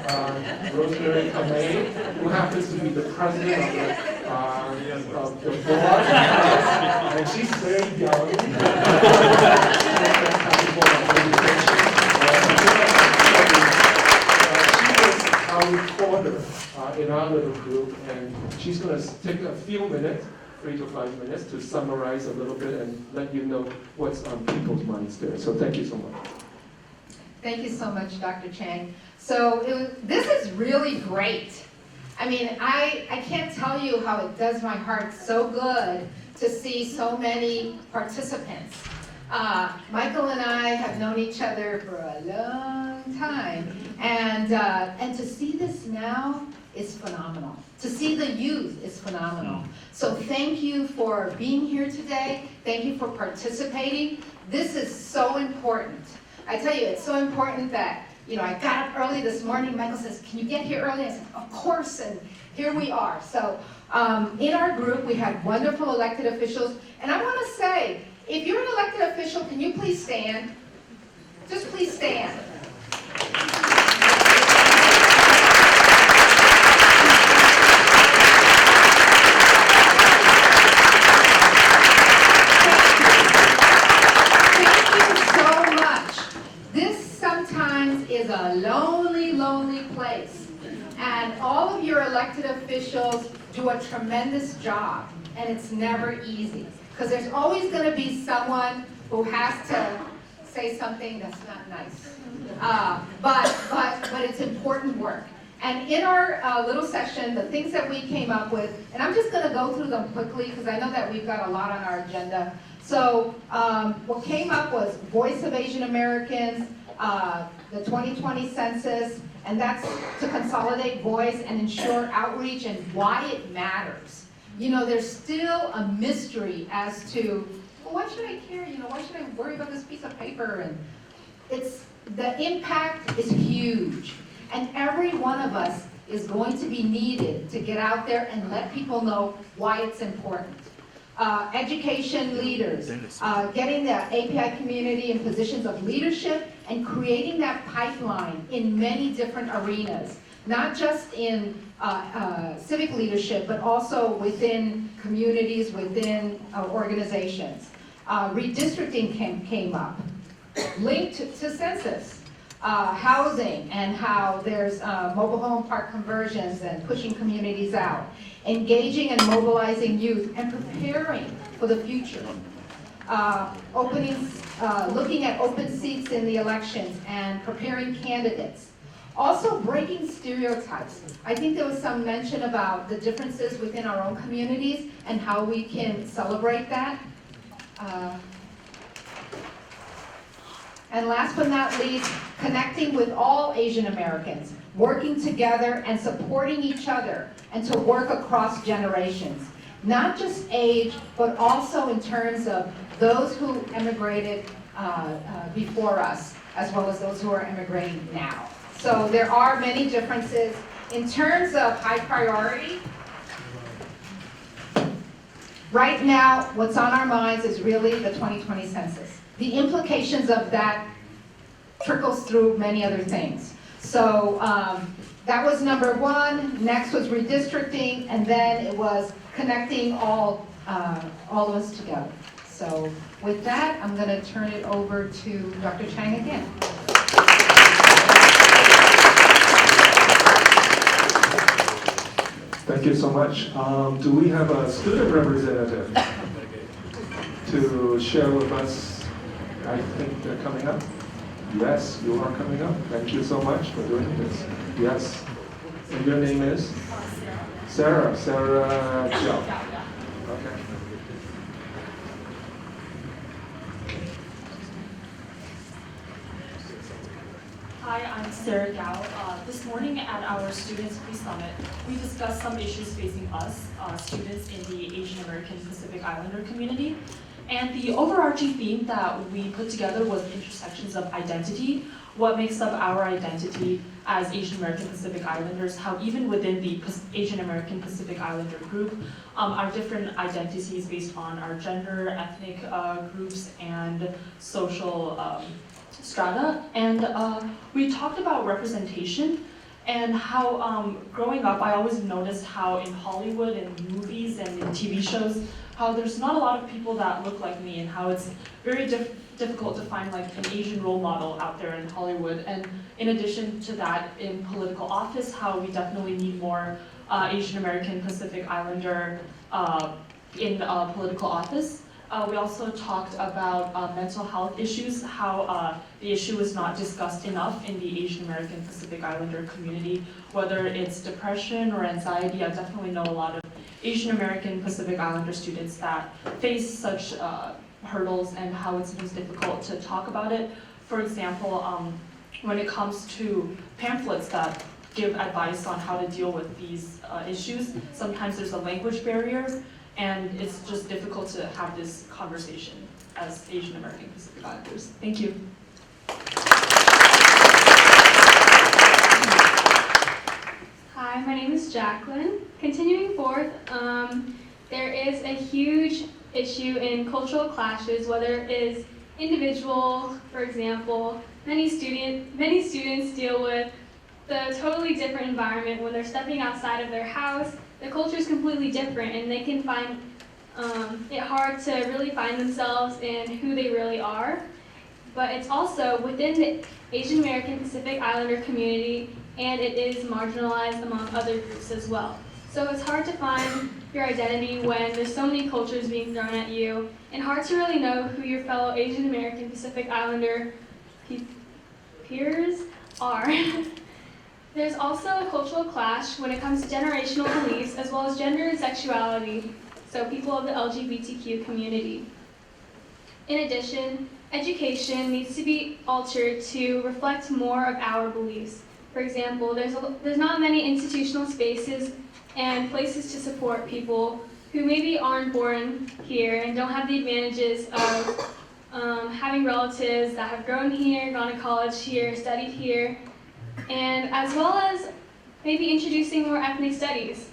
Rosemary Kamei, who happens to be the president of the board, and she's very young. Our reporter in our little group, and she's going to take a few minutes, 3 to 5 minutes, to summarize a little bit and let you know what's on people's minds there. So thank you so much. Thank you so much, Dr. Chang. So this is really great. I mean, I can't tell you how it does my heart so good to see so many participants. Michael and I have known each other for a long time, and to see this now is phenomenal. To see the youth is phenomenal. So thank you for being here today. Thank you for participating. This is so important. I tell you, it's so important that, you know, I got up early this morning. Michael says, can you get here early? I said, of course, and here we are. So in our group, we had wonderful elected officials, and I want to say, if you're an elected official, can you please stand? Just please stand. Is a lonely, lonely place. And all of your elected officials do a tremendous job. And it's never easy. Because there's always going to be someone who has to say something that's not nice. But it's important work. And in our little session, the things that we came up with, and I'm just going to go through them quickly because I know that we've got a lot on our agenda. So what came up was Voice of Asian Americans, the 2020 census, and that's to consolidate voice and ensure outreach and why it matters. You know, there's still a mystery as to, well, why should I care? You know, why should I worry about this piece of paper? And the impact is huge. And every one of us is going to be needed to get out there and let people know why it's important. Education leaders, getting the API community in positions of leadership and creating that pipeline in many different arenas, not just in civic leadership, but also within communities, within organizations. Redistricting came up, linked to census. Housing and how there's mobile home park conversions and pushing communities out, engaging and mobilizing youth and preparing for the future, looking at open seats in the elections and preparing candidates. Also breaking stereotypes. I think there was some mention about the differences within our own communities and how we can celebrate that. And last but not least, connecting with all Asian Americans, working together and supporting each other, and to work across generations. Not just age, but also in terms of those who immigrated before us, as well as those who are immigrating now. So there are many differences. In terms of high priority, right now, what's on our minds is really the 2020 census. The implications of that trickles through many other things. So that was number one. Next was redistricting, and then it was connecting all of us together. So with that, I'm going to turn it over to Dr. Chang again. Thank you so much. Do we have a student representative to share with us? I think they're coming up. Yes, you are coming up. Thank you so much for doing this. Yes. And your name is? Sarah. Sarah Jiao. Okay. Hi, I'm Sarah Gao. This morning at our Students Pre-Summit, we discussed some issues facing us, students in the Asian American Pacific Islander community. And the overarching theme that we put together was intersections of identity, what makes up our identity as Asian American Pacific Islanders, how even within the Asian American Pacific Islander group, our different identities based on our gender, ethnic groups, and social strata. And we talked about representation And how growing up, I always noticed how in Hollywood and movies and in TV shows, how there's not a lot of people that look like me, and how it's very difficult to find like an Asian role model out there in Hollywood. And in addition to that, in political office, how we definitely need more Asian American Pacific Islander in political office. We also talked about mental health issues, how the issue is not discussed enough in the Asian American Pacific Islander community, whether it's depression or anxiety. I definitely know a lot of Asian American Pacific Islander students that face such hurdles and how it's just difficult to talk about it. For example, when it comes to pamphlets that give advice on how to deal with these issues, sometimes there's a language barrier, and it's just difficult to have this conversation as Asian American Pacific Islanders. Thank you. Hi, my name is Jacqueline. Continuing forth, there is a huge issue in cultural clashes, whether it is individual, for example. Many students deal with the totally different environment when they're stepping outside of their house. The culture is completely different, and they can find it hard to really find themselves in who they really are. But it's also within the Asian American Pacific Islander community, and it is marginalized among other groups as well. So it's hard to find your identity when there's so many cultures being thrown at you, and hard to really know who your fellow Asian American Pacific Islander peers are. There's also a cultural clash when it comes to generational beliefs as well as gender and sexuality, so people of the LGBTQ community. In addition, education needs to be altered to reflect more of our beliefs. For example, there's not many institutional spaces and places to support people who maybe aren't born here and don't have the advantages of having relatives that have grown here, gone to college here, studied here, and as well as maybe introducing more ethnic studies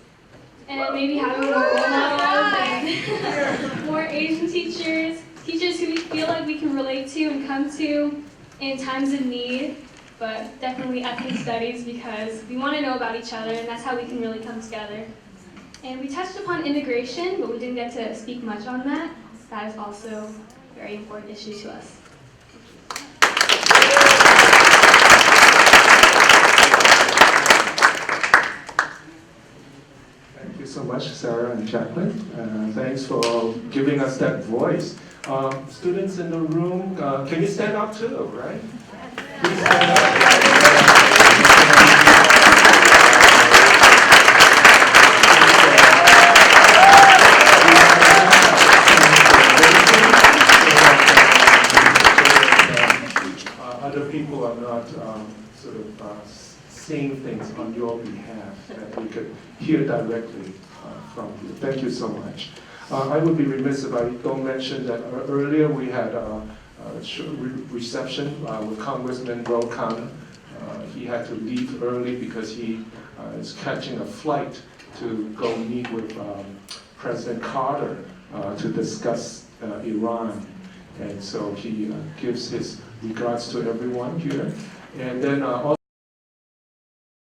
and maybe having more role models and more Asian teachers who we feel like we can relate to and come to in times of need, but definitely ethnic studies because we want to know about each other, and that's how we can really come together. And we touched upon immigration, but we didn't get to speak much on that. That is also a very important issue to us. Thank you so much, Sarah and Jacqueline. Thanks for giving us that voice. Students in the room, can you stand up too, right? Please stand up. Other people are not saying things on your behalf, that we could hear directly from you. Thank you so much. I would be remiss if I don't mention that earlier we had a reception with Congressman Ro Khanna. He had to leave early because he is catching a flight to go meet with President Carter to discuss Iran. And so he gives his regards to everyone here. And then also